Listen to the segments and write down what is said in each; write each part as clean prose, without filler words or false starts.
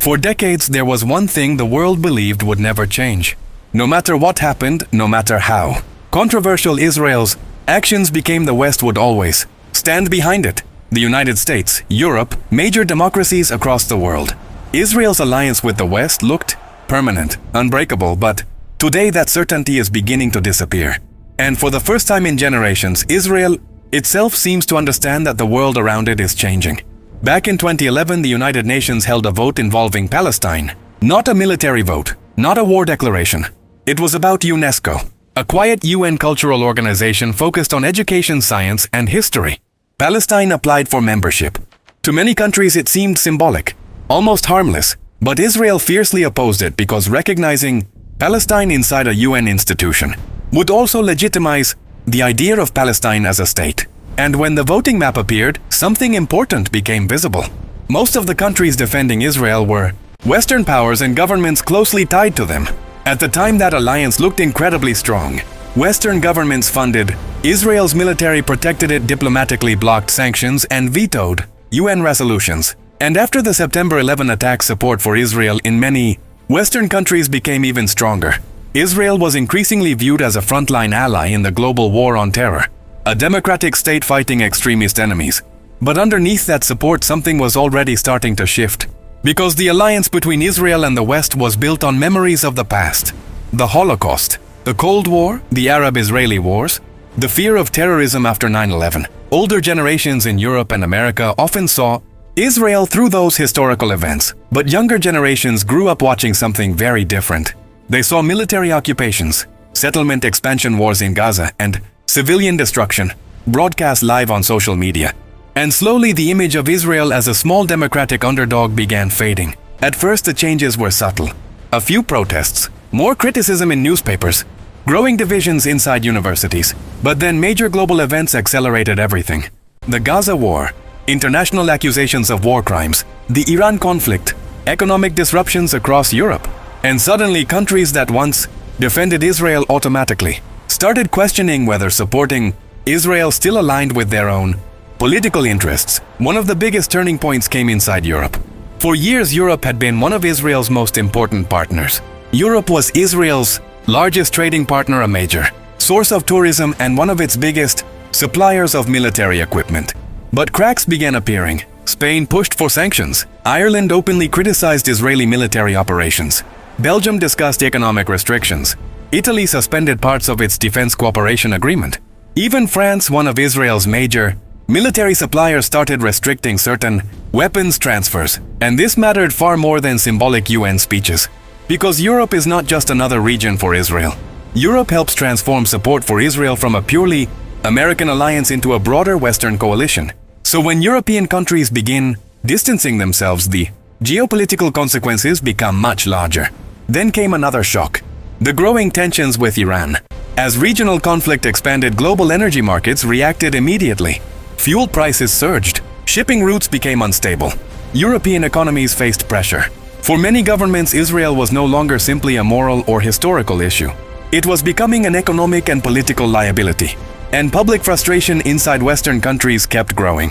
For decades, there was one thing the world believed would never change. No matter what happened, no matter how controversial Israel's actions became, the West would always stand behind it. The United States, Europe, major democracies across the world. Israel's alliance with the West looked permanent, unbreakable, but today that certainty is beginning to disappear. And for the first time in generations, Israel itself seems to understand that the world around it is changing. Back in 2011, the United Nations held a vote involving Palestine. Not a military vote, not a war declaration. It was about UNESCO, a quiet UN cultural organization focused on education, science, and history. Palestine applied for membership. To many countries it seemed symbolic, almost harmless, but Israel fiercely opposed it because recognizing Palestine inside a UN institution would also legitimize the idea of Palestine as a state. And when the voting map appeared, something important became visible. Most of the countries defending Israel were Western powers and governments closely tied to them. At the time, that alliance looked incredibly strong. Western governments funded Israel's military, protected it diplomatically, blocked sanctions, and vetoed UN resolutions. And after the September 11 attack, support for Israel in many Western countries became even stronger. Israel was increasingly viewed as a frontline ally in the global war on terror, a democratic state fighting extremist enemies. But underneath that support, something was already starting to shift. Because the alliance between Israel and the West was built on memories of the past. The Holocaust, the Cold War, the Arab-Israeli wars, the fear of terrorism after 9/11. Older generations in Europe and America often saw Israel through those historical events, but younger generations grew up watching something very different. They saw military occupations, settlement expansion wars in Gaza, and civilian destruction, broadcast live on social media. And slowly the image of Israel as a small democratic underdog began fading. At first the changes were subtle. A few protests, more criticism in newspapers, growing divisions inside universities. But then major global events accelerated everything. The Gaza war, international accusations of war crimes, the Iran conflict, economic disruptions across Europe. And suddenly countries that once defended Israel automatically started questioning whether supporting Israel still aligned with their own political interests. One of the biggest turning points came inside Europe. For years, Europe had been one of Israel's most important partners. Europe was Israel's largest trading partner, a major source of tourism, and one of its biggest suppliers of military equipment. But cracks began appearing. Spain pushed for sanctions. Ireland openly criticized Israeli military operations. Belgium discussed economic restrictions. Italy suspended parts of its defense cooperation agreement. Even France, one of Israel's major military suppliers, started restricting certain weapons transfers. And this mattered far more than symbolic UN speeches. Because Europe is not just another region for Israel. Europe helps transform support for Israel from a purely American alliance into a broader Western coalition. So when European countries begin distancing themselves, the geopolitical consequences become much larger. Then came another shock: the growing tensions with Iran. As regional conflict expanded, global energy markets reacted immediately. Fuel prices surged. Shipping routes became unstable. European economies faced pressure. For many governments, Israel was no longer simply a moral or historical issue. It was becoming an economic and political liability. And public frustration inside Western countries kept growing.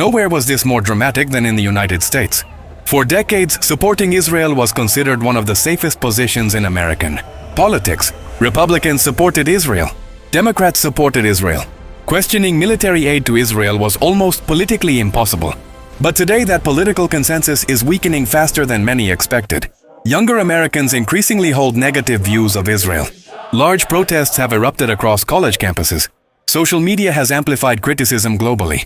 Nowhere was this more dramatic than in the United States. For decades, supporting Israel was considered one of the safest positions in American politics. Republicans supported Israel. Democrats supported Israel. Questioning military aid to Israel was almost politically impossible. But today that political consensus is weakening faster than many expected. Younger Americans increasingly hold negative views of Israel. Large protests have erupted across college campuses. Social media has amplified criticism globally.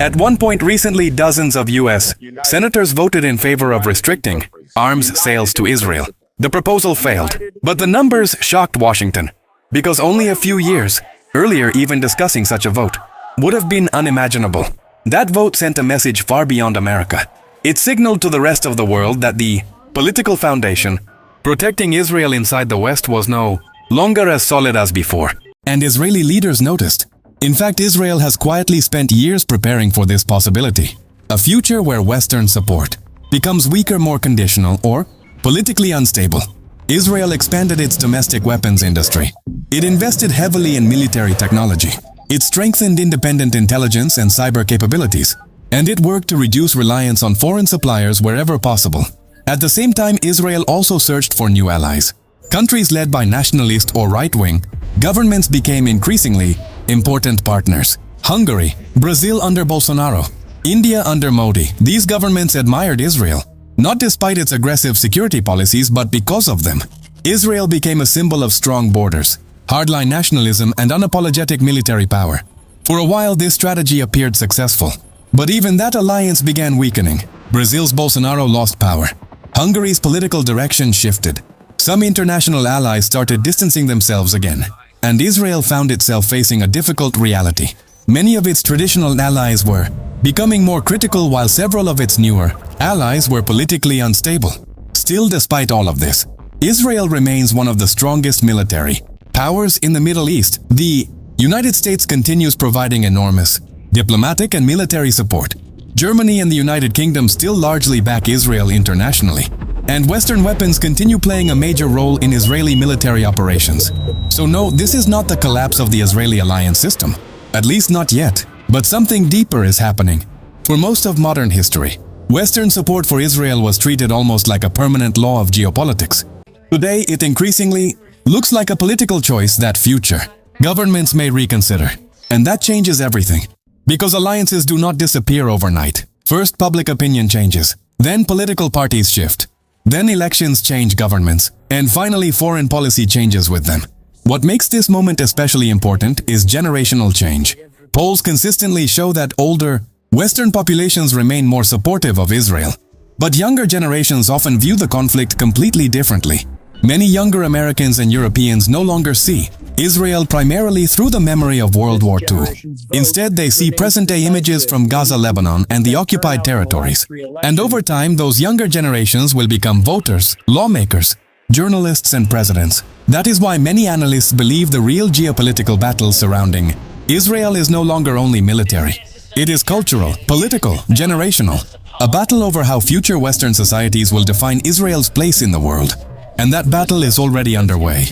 At one point recently, dozens of U.S. senators voted in favor of restricting arms sales to Israel. The proposal failed, but the numbers shocked Washington, because only a few years earlier, even discussing such a vote would have been unimaginable. That vote sent a message far beyond America. It signaled to the rest of the world that the political foundation protecting Israel inside the West was no longer as solid as before. And Israeli leaders noticed. In fact, Israel has quietly spent years preparing for this possibility. A future where Western support becomes weaker, more conditional, or politically unstable. Israel expanded its domestic weapons industry. It invested heavily in military technology. It strengthened independent intelligence and cyber capabilities. And it worked to reduce reliance on foreign suppliers wherever possible. At the same time, Israel also searched for new allies. Countries led by nationalist or right-wing governments became increasingly important partners. Hungary, Brazil under Bolsonaro, India under Modi. These governments admired Israel, not despite its aggressive security policies, but because of them. Israel became a symbol of strong borders, hardline nationalism, and unapologetic military power. For a while, this strategy appeared successful. But even that alliance began weakening. Brazil's Bolsonaro lost power. Hungary's political direction shifted. Some international allies started distancing themselves again, and Israel found itself facing a difficult reality. Many of its traditional allies were becoming more critical, while several of its newer allies were politically unstable. Still, despite all of this, Israel remains one of the strongest military powers in the Middle East. The United States continues providing enormous diplomatic and military support. Germany and the United Kingdom still largely back Israel internationally, and Western weapons continue playing a major role in Israeli military operations. So no, this is not the collapse of the Israeli alliance system, at least not yet. But something deeper is happening. For most of modern history, Western support for Israel was treated almost like a permanent law of geopolitics. Today, it increasingly looks like a political choice that future governments may reconsider. And that changes everything. Because alliances do not disappear overnight. First, public opinion changes. Then political parties shift. Then elections change governments. And finally, foreign policy changes with them. What makes this moment especially important is generational change. Polls consistently show that older Western populations remain more supportive of Israel. But younger generations often view the conflict completely differently. Many younger Americans and Europeans no longer see Israel primarily through the memory of World War II. Instead, they see present-day images from Gaza, Lebanon, and the occupied territories. And over time, those younger generations will become voters, lawmakers, journalists, and presidents. That is why many analysts believe the real geopolitical battle surrounding Israel is no longer only military. It is cultural, political, generational. A battle over how future Western societies will define Israel's place in the world. And that battle is already underway.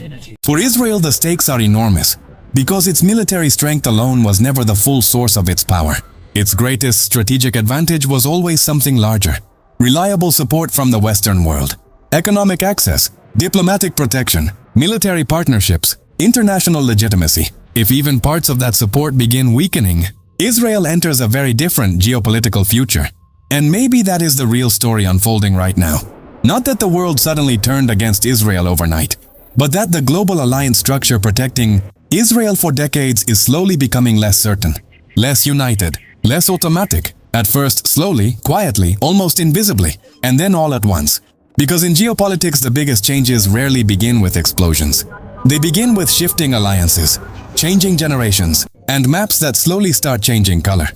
For Israel, the stakes are enormous, because its military strength alone was never the full source of its power. Its greatest strategic advantage was always something larger: reliable support from the Western world, economic access, diplomatic protection, military partnerships, international legitimacy. If even parts of that support begin weakening, Israel enters a very different geopolitical future. And maybe that is the real story unfolding right now. Not that the world suddenly turned against Israel overnight, but that the global alliance structure protecting Israel for decades is slowly becoming less certain, less united, less automatic. At first, slowly, quietly, almost invisibly, and then all at once. Because in geopolitics, the biggest changes rarely begin with explosions. They begin with shifting alliances, changing generations, and maps that slowly start changing color.